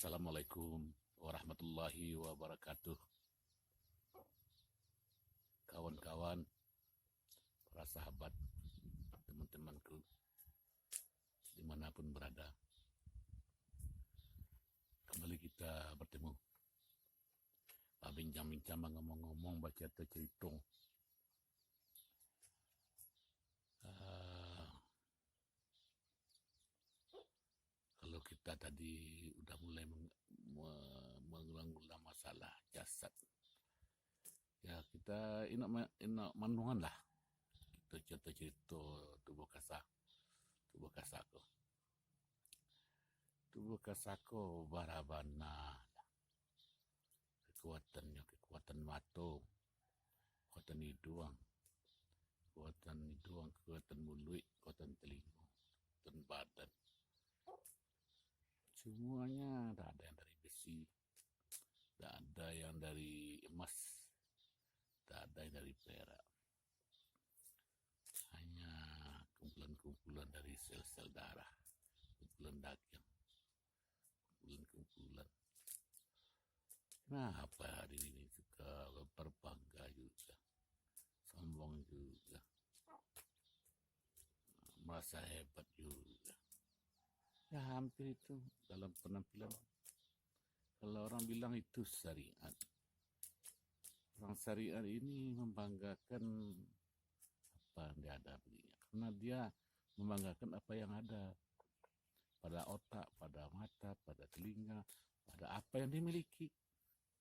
Assalamualaikum warahmatullahi wabarakatuh. Kawan-kawan, para sahabat, teman-temanku, dimanapun berada, kembali kita bertemu. Bincang-bincang, ngomong-ngomong, baca cerita. Kalau kita tadi udah mulai mengulang-ulang masalah jasad, ya kita inak manungan lah. Kita cerita tubuh kasako. Tubuh kasako barabana, kekuatan mata, kekuatan hidung, kekuatan mulut, kekuatan telinga, kekuatan badan. Semuanya tak ada yang dari besi, tak ada yang dari emas, tak ada yang dari perak. Hanya kumpulan-kumpulan dari sel-sel darah, kumpulan daging, kumpulan-kumpulan. Kenapa hari ini suka berbangga juga, sombong juga, merasa hebat juga. Ya hampir itu dalam penampilan. Kalau orang bilang itu syariat. Orang syariat ini membanggakan apa yang dia ada begini. Karena dia membanggakan apa yang ada pada otak, pada mata, pada telinga, pada apa yang dimiliki.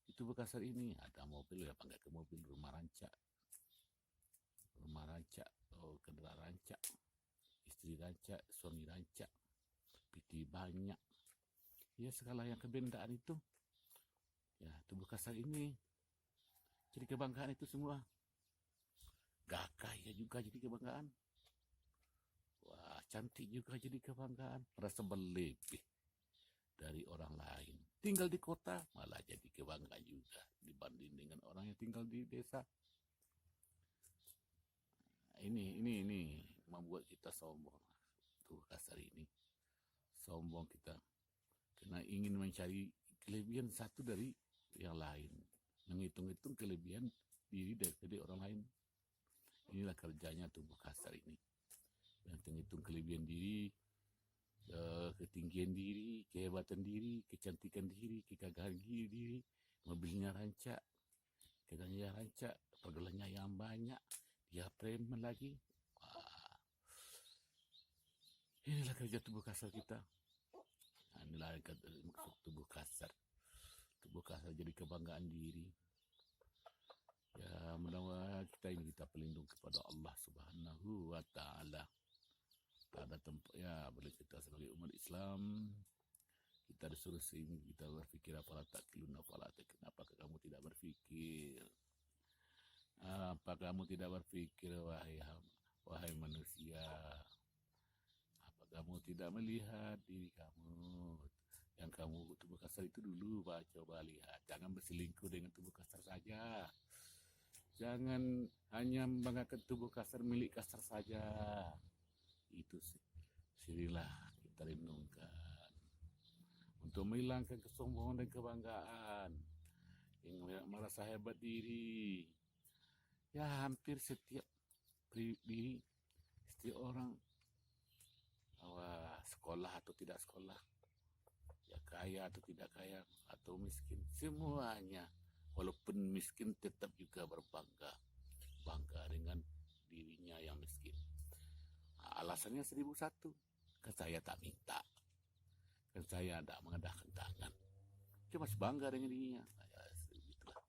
Itu Bekasar ini ada mobil, ya bangga ke mobil, rumah rancak, kendaraan rancak, istri rancak, suami rancak, piti banyak. Ya segala yang kebendaan itu, ya tubuh kasar ini jadi kebanggaan itu semua. Gagah ya juga jadi kebanggaan. Wah, cantik juga jadi kebanggaan. Merasa berlebih dari orang lain. Tinggal di kota malah jadi kebanggaan juga dibanding dengan orang yang tinggal di desa. Ini membuat kita sombong. Tubuh kasar ini sombong kita karena ingin mencari kelebihan satu dari yang lain, menghitung-hitung kelebihan diri dari orang lain. Inilah kerjanya tubuh kasar ini, menghitung kelebihan diri, ketinggian diri, kehebatan diri, kecantikan diri, kegagahan diri, mobilnya rancak, kegannya rancak, pergelannya yang banyak, dia preman lagi. Wah, inilah kerja tubuh kasar kita. Inilah maksud tubuh kasar. Tubuh kasar jadi kebanggaan diri. Ya, mudah-mudahan kita pelindung kepada Allah Subhanahu wa Ta'ala. Tak ada tempat, ya, boleh kita sebagai umat Islam, kita disuruh sini, kita berpikir apakah apakah kamu tidak berpikir? Apa kamu tidak berpikir, wahai manusia? Apa kamu tidak melihat diri kamu? Yang kamu tubuh kasar itu dulu, coba lihat. Jangan berselingkuh dengan tubuh kasar saja. Jangan hanya membanggakan tubuh kasar milik kasar saja. Itu sinilah kita renungkan untuk menghilangkan kesombongan dan kebanggaan, yang merasa hebat diri. Ya hampir setiap diri, setiap orang, sekolah atau tidak sekolah, ya kaya atau tidak kaya, atau miskin, semuanya walaupun miskin tetap juga bangga dengan dirinya yang miskin. Alasannya 1001, kan saya tak minta, kan saya tak mengedahkan tangan, dia masih bangga dengan dirinya. Ya, itulah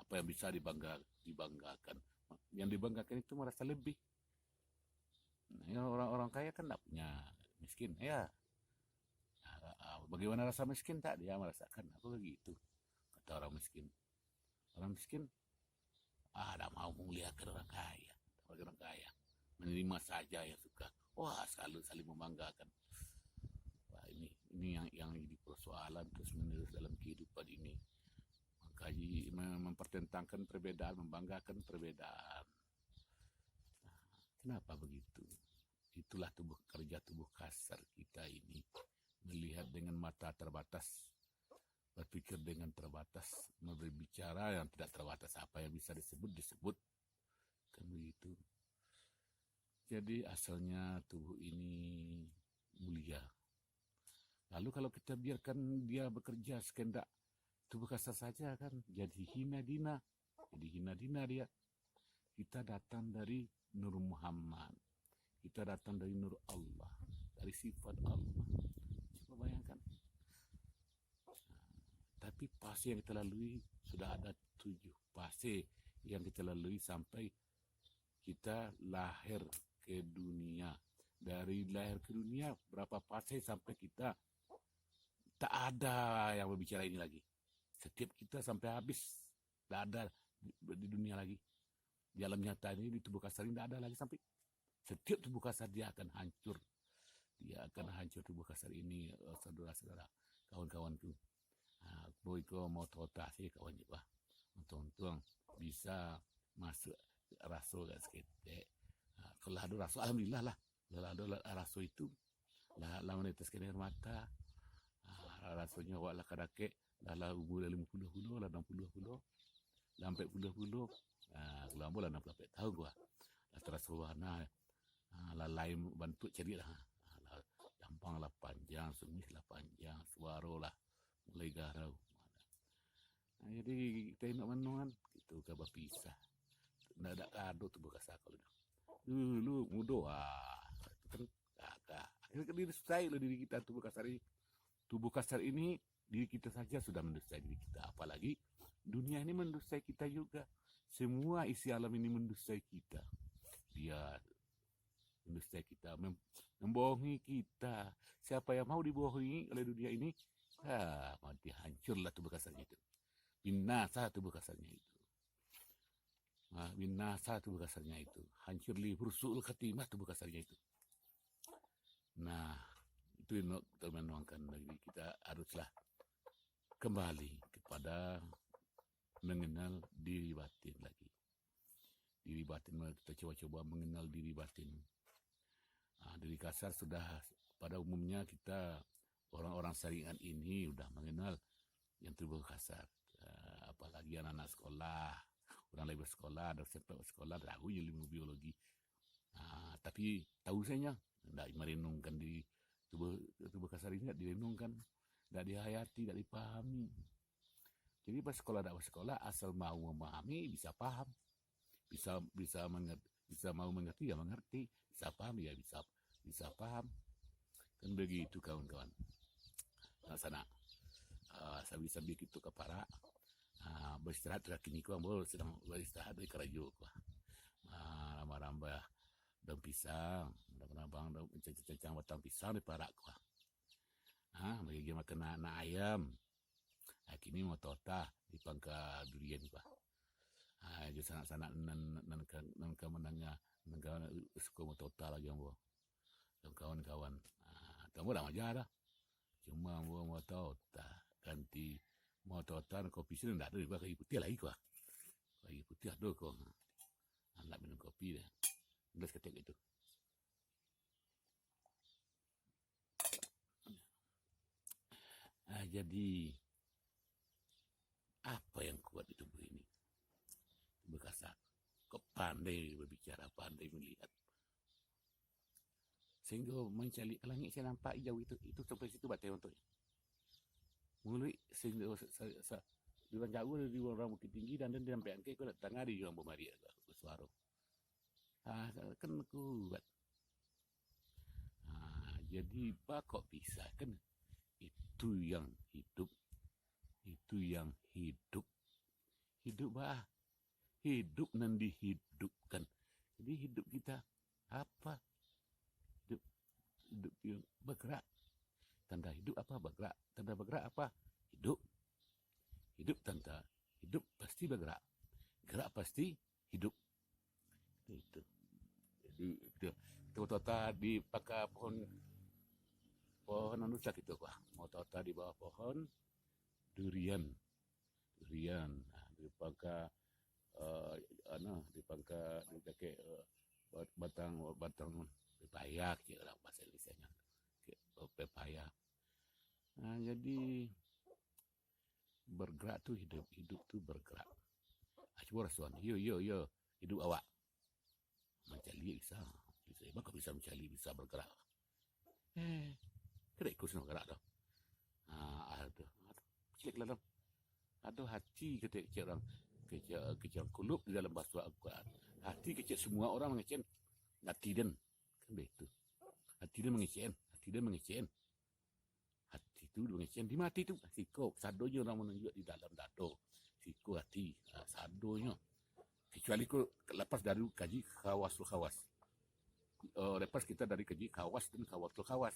apa yang bisa dibanggakan. Yang dibanggakan itu merasa lebih. Nah, orang-orang kaya kan tak punya miskin, ya. Bagaimana rasa miskin, tak dia merasakan. Aku begitu, kata orang miskin. Orang miskin tak mau melihatkan orang kaya. Orang kaya menerima saja yang suka. Wah, selalu saling membanggakan. Wah, ini yang jadi persoalan terus menerus dalam kehidupan ini. Mengkaji, mempertentangkan perbedaan, membanggakan perbedaan. Nah, kenapa begitu? Itulah kerja tubuh kasar kita ini, melihat dengan mata terbatas, berpikir dengan terbatas, berbicara yang tidak terbatas. Apa yang bisa disebut, kan begitu. Jadi asalnya tubuh ini mulia. Lalu kalau kita biarkan dia bekerja sekehendak tubuh kasar saja, kan jadi hina dina. Jadi hina dina dia. Kita datang dari Nur Muhammad. Kita datang dari Nur Allah, dari sifat Allah. Coba bayangkan. Tapi fase yang kita lalui sudah ada 7 fase yang kita lalui sampai kita lahir ke dunia. Dari lahir ke dunia berapa fase sampai kita tak ada yang berbicara ini lagi. Setiap kita sampai habis, tak ada di dunia lagi. Di alam nyata ini, di tubuh kasar ini tak ada lagi sampai. Setiap tubuh kasar dia akan hancur. Dia akan hancur tubuh kasar ini, saudara-saudara, kawan-kawanku. Boy ko mau totasi kawan juga. Untung bisa masuk rasul kat seketek. Kalau ada rasul, alhamdulillah lah. Kalau ada rasul itu, lah meneteskan air mata. Rasulnya awak lah kadake, lah umur 50, lah 60, lah 40. Kalau ambo lah 68 tahun gua. Lah terasa nah, lah lain bantu cari lah. Gampang lah panjang, sungguh lah panjang, suara lah mulai garau. Jadi kita nak manuan itu kabar pisah. Ndak ada kado tu bekas kalau dulu mudo itu kan kakak. Akhirnya diri saya diri kita tubuh kasar ini. Tubuh kasar ini diri kita saja sudah mendustai diri kita, apalagi dunia ini mendustai kita juga. Semua isi alam ini mendustai kita. Dia mendustai kita, membohongi kita. Siapa yang mau dibohongi oleh dunia ini, mati hancurlah tubuh kasarnya itu. Binasa tubuh kasarnya itu. Binasa tubuh kasarnya itu. Hancur libur su'ul khatimah tubuh kasarnya itu. Nah, itu yang kita menuangkan lagi. Kita haruslah kembali kepada mengenal diri batin lagi. Diri batin, kita coba-coba mengenal diri batin. Diri kasar sudah pada umumnya kita orang-orang saringan ini sudah mengenal yang tubuh kasar. Apalagi anak-anak sekolah, orang lain bersekolah, ada sempat bersekolah, tahu ilmu biologi. Tapi tahu saya tidak merenungkan di tubuh kasar ini, tidak direnungkan, tidak dihayati, tidak dipahami. Jadi bersekolah tidak bersekolah, asal mau memahami bisa paham, bisa mengerti, bisa mau mengerti ya mengerti, bisa paham ya bisa paham. Kan begitu kawan-kawan. Sana sabi-sabi itu kepara beristirahat kini ku ambo sedang beristirahat dari kerajo ku. Rambah-rambah daun pisang, abang daun cacang batang pisang di parak ku. Bagi makan anak ayam. Kini mau tota di pangka durian ku. Jadi sanak-sanak nan menangnya nan suka mau tota lagi ambo. Kawan-kawan. Kamu dah ajar dah. Cuma ambo mau tota ganti mau totan kopi sini tidak ada juga kayu putih lagi kok. Kayu putih ada kok. Anak minum kopi deh. Udah ketik itu. Jadi apa yang kuat di tubuh ini? Tubuh kasar. Kok pandai berbicara, pandai melihat. Sehingga mencari ke langit saya nampak jauh itu sampai situ batai untuk mulai sehingga di orang jauh di orang bukit tinggi dan sampai angke aku datang di orang Bomaria suara. Kan kuat. Jadi pak kok bisa kan itu yang hidup hidup nan dihidupkan. Jadi hidup kita apa? Hidup yang bergerak. Tanda hidup apa? Bergerak. Tanda bergerak apa? Hidup. Hidup tanda hidup pasti bergerak. Gerak pasti hidup. Itu. Jadi itu tota di pakai pohon anusak itu kah? Mau tota di bawah pohon durian. Di pakai di pakai batang pepaya kira bahasa Indonesia-nya. Pepaya. Jadi bergerak tuh hidup tuh bergerak. Coba rasuan, yo, hidup awak. Mencari bisa bakal bisa mencari, bisa bergerak. Kena ikut senang bergerak dah. Ada cilik dalam. Ada hati kecil orang, kecil kulub di dalam bahasa Al-Quran. Hati kecil semua orang mengecen. Hati dan kan begitu. Hati dan mengecen. Hati itu mengecen di mati tu. Siko sadonya orang menunjuk di dalam dado. Siko hati sadonya. Kecuali kau lepas dari kaji khawas. Lepas kita dari kaji khawas dan khawas.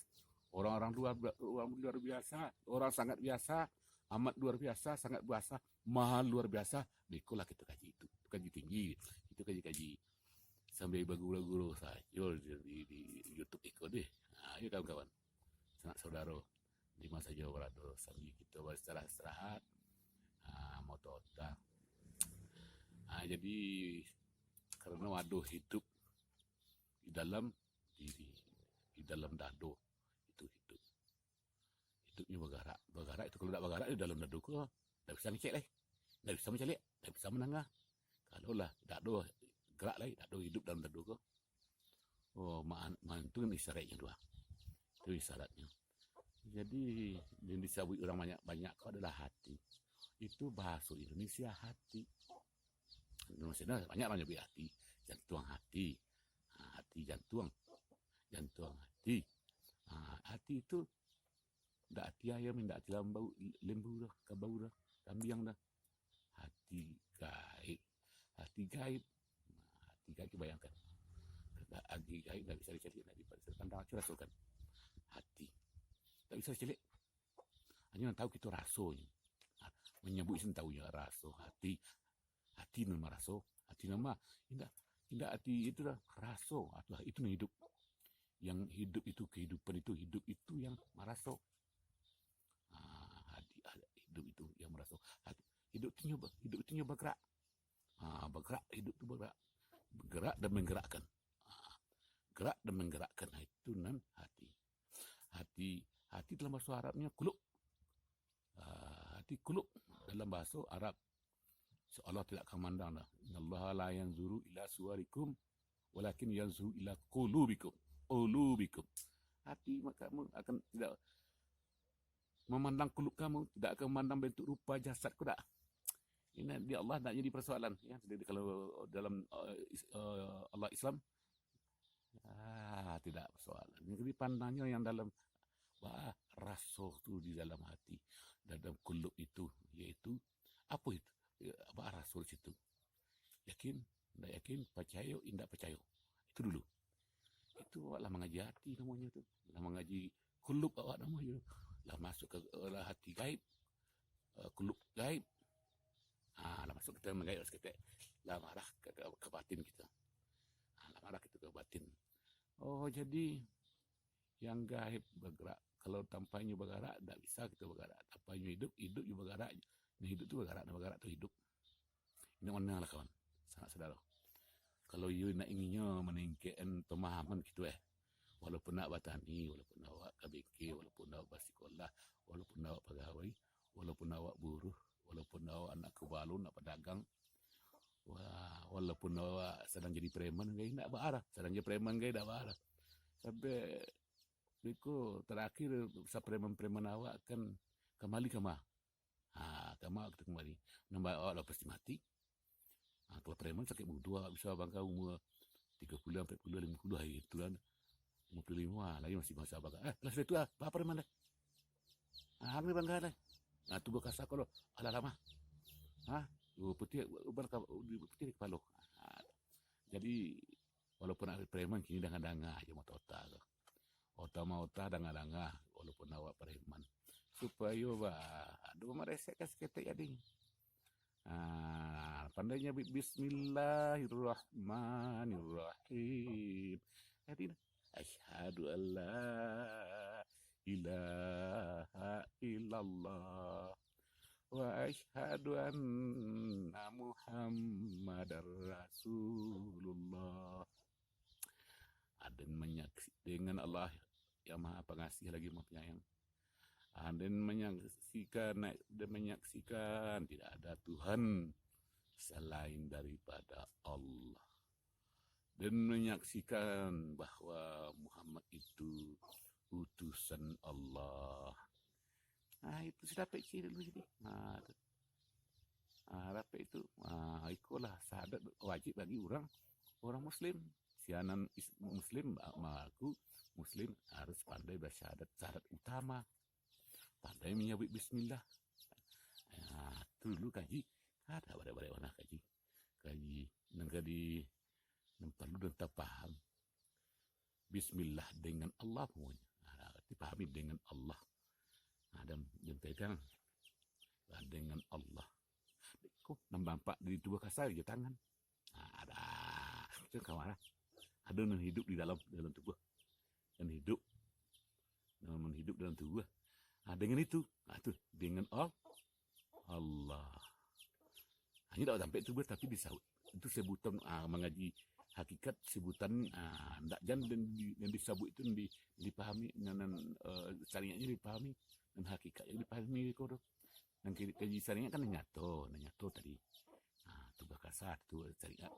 Orang-orang luar biasa, orang sangat biasa, amat luar biasa, sangat biasa, mahal luar biasa. Ikulah kita kaji itu kaji tinggi, itu kaji sampai berguru-guru saya di YouTube ikut deh. Ayo kawan-kawan, sanak saudara di masa Jawa Barat sambil kita beristirahat, moto otak. Jadi karena waduh hidup di dalam diri, di dalam dado itu hidupnya bergerak itu. Kalau tidak bergerak di dalam dado kok tidak bisa ngecek lah, tidak bisa mencari, tidak bisa menangah. Kalau lah dado gerak lah, dado hidup dalam dado kok. Itu kan isyaratnya dua, itu isyaratnya. Jadi yang disebut orang banyak kok adalah hati. Itu bahasa Indonesia hati. Indonesia banyak hati, jantung hati, jantung hati. Hati itu tidak hati ayam, tidak hati lembu dah, kabau dah, kambing dah. Hati gaib bayangkan. Hati gaib tidak bisa dicari, tidak bisa dipandang, rasakan. Hati tidak bisa dicari. Hanya tahu kita rasonya. Menyebut tahu ya raso hati. Hati nama raso, hati nama tidak hati itu dah raso, itu hidup. Yang hidup itu kehidupan itu hidup itu yang meraso. Hidup itu yang meraso. Hidup itu bergerak. Bergerak hidup itu bergerak dan menggerakkan. Gerak dan menggerakkan itu nan hati. Hati dalam bahasa Arabnya kulub. Hati kulub dalam bahasa Arab. Allah tidak akan memandang dah. Allah la yanzuru ila suwarikum walakin yanzuru ila qulubikum. Hati kamu akan tidak memandang kulub kamu, tidak akan memandang bentuk rupa jasadku tak. Ini di Allah tak jadi persoalan ya. Jadi kalau dalam Allah Islam tidak persoalan. Jadi pandangnya yang dalam rasul tu di dalam hati, dalam kulub itu, yaitu apa itu? Apa rasul situ? Yakin, tidak yakin, percaya, tidak percaya. Itu dulu. Itu lah mengaji hati namanya tu. Lah mengaji kulub awak namanya. Lah masuk ke hati gaib, kulub gaib. Lah masuk kita menggaib seketik. Lah marah ke batin kita. Lah marah kita ke batin. Jadi yang gaib bergerak. Kalau tanpanya bergerak, tidak bisa kita bergerak. Tanpanya hidup juga bergerak. Hidup tu bergerak tu hidup. Ini mana lah kawan, sanak saudara. Kalau you nak inginnya meningkatkan pemahaman gitu walaupun nak bertani, walaupun awak KBK, walaupun awak bersekolah, walaupun awak pegawai, walaupun awak buruh, walaupun awak anak kebalun, nak pedagang, walaupun awak sedang jadi preman, gaya nak berarah, sedang jadi preman gaya nak berarah. Sampai Biko terakhir preman-preman awak akan kembali ke mah. Kamu kita kembali. Nambah awak pasti mati. Kalau preman sakit muda bisa bangka umur 30, 40, 50 hari itu kan. 55 lagi masih masa bangka. Kelas itu apa preman dah. Hamil bangka dah. Tu berkasa kalau ala lama. Putih putih di kepala. Jadi walaupun ada preman kini danga-danga aja mau total. Otak danga-danga walaupun awak preman. Supaya aduh meresekkan seketik jadi. Pandainya bismillahirrahmanirrahim. Asyhadu an la ilaha illallah wa asyhadu anna Muhammadar Rasulullah. Dan menyaksikan dengan Allah yang Maha Pengasih lagi Maha Penyayang. Dan menyaksikan tidak ada Tuhan selain daripada Allah, dan menyaksikan bahwa Muhammad itu utusan Allah. Itu sudah dapat ciri dulu jadi. Dapat itu. Itulah syahadat wajib bagi orang Muslim. Sianan Muslim, aku Muslim harus pandai bersyahadat, syahadat utama. Pandai menyebut Bismillah. Itu dulu kaji. Ada pada-pada mana kaji. Kaji perlu dan tak paham. Bismillah dengan Allah pokoknya. Dipahami dengan Allah. Dan pegang dengan Allah. Kok nampak dari dua kasar je tangan. Ada. Itu kawan. Ada yang hidup di dalam tubuh. Dan hidup dalam tubuh. Dengan itu. Itu dengan Allah. Hanya tak sampai tubuh tapi disahut. Itu sebutan mengaji hakikat sebutan dan disebut itu dipahami dan syariatnya dipahami dan hakikatnya dipahami kodok. Dan kaji syariat kan nyato tadi. Tubuh kasar tu syariat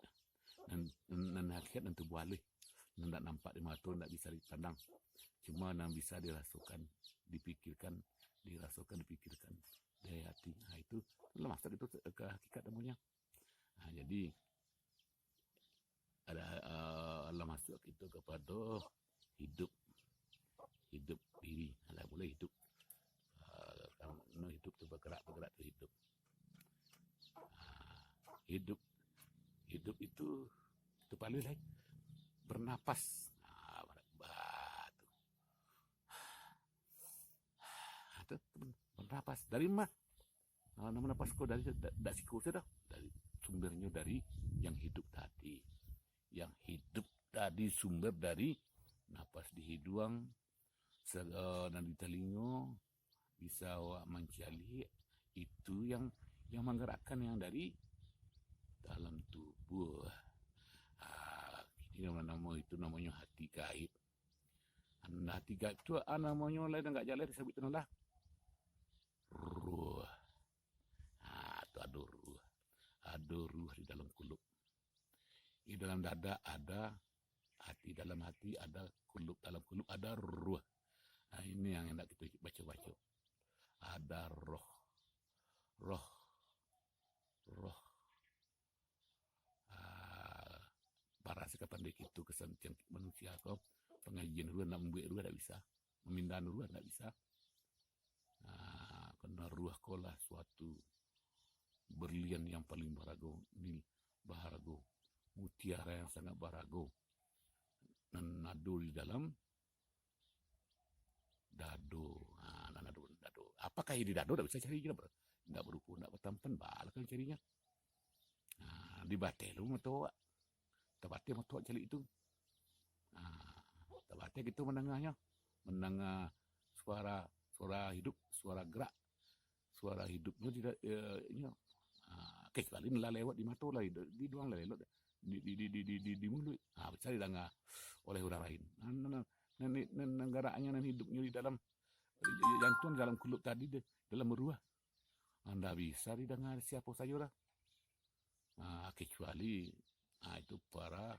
dan hakikat dan tubuh alih. Tidak nampak di mata, tidak bisa dipandang. Cuma yang bisa dirasukan, dipikirkan dari hati. Itu maksud itu ke hakikat namanya. Jadi ada Allah masuk itu kepada hidup diri. Allah boleh hidup. Kalau hidup tu bergerak tu hidup. Hidup itu paling lain. Bernapas. Bernapas dari mana? Nama napas kau dari siku sudah. Dari sumbernya dari yang hidup tadi. Yang hidup tadi sumber dari napas di hidung dan di telinga bisa mencari itu yang menggerakkan yang dari dalam tubuh. Ini namanya hati gaib. Hati gaib itu namanya lain enggak jalan disebut lah ruh. Itu ada ruh di dalam kulub. Di dalam dada ada hati, dalam hati ada kulub, dalam kulub ada ruh. Ini yang hendak kita baca-baca. Ada roh. Para sekapan dek itu kesantian manusia kau pengajian ruh nak membuat ruh tak bisa, memindah ruh tak bisa. Karena ruh kau lah suatu berlian yang paling barago, mutiara yang sangat barago, dan nado di dalam dado. Apakah ini dado? Tak bisa cari kita, tak berukur, tak bertampan, balakan carinya. Di batai lu matoa, tabate matoa cari itu. Tabate gitu mendengarnya, suara hidup, suara gerak, suara hidupnya tidak kecuali lah lewat di mata lah, di doang lah lewat di mulut. Bisa didengar oleh orang lain. Negaranya dan hidupnya di dalam jantung, dalam kulub tadi, dalam ruah. Anda bisa didengar siapa saja lah. Kecuali itu para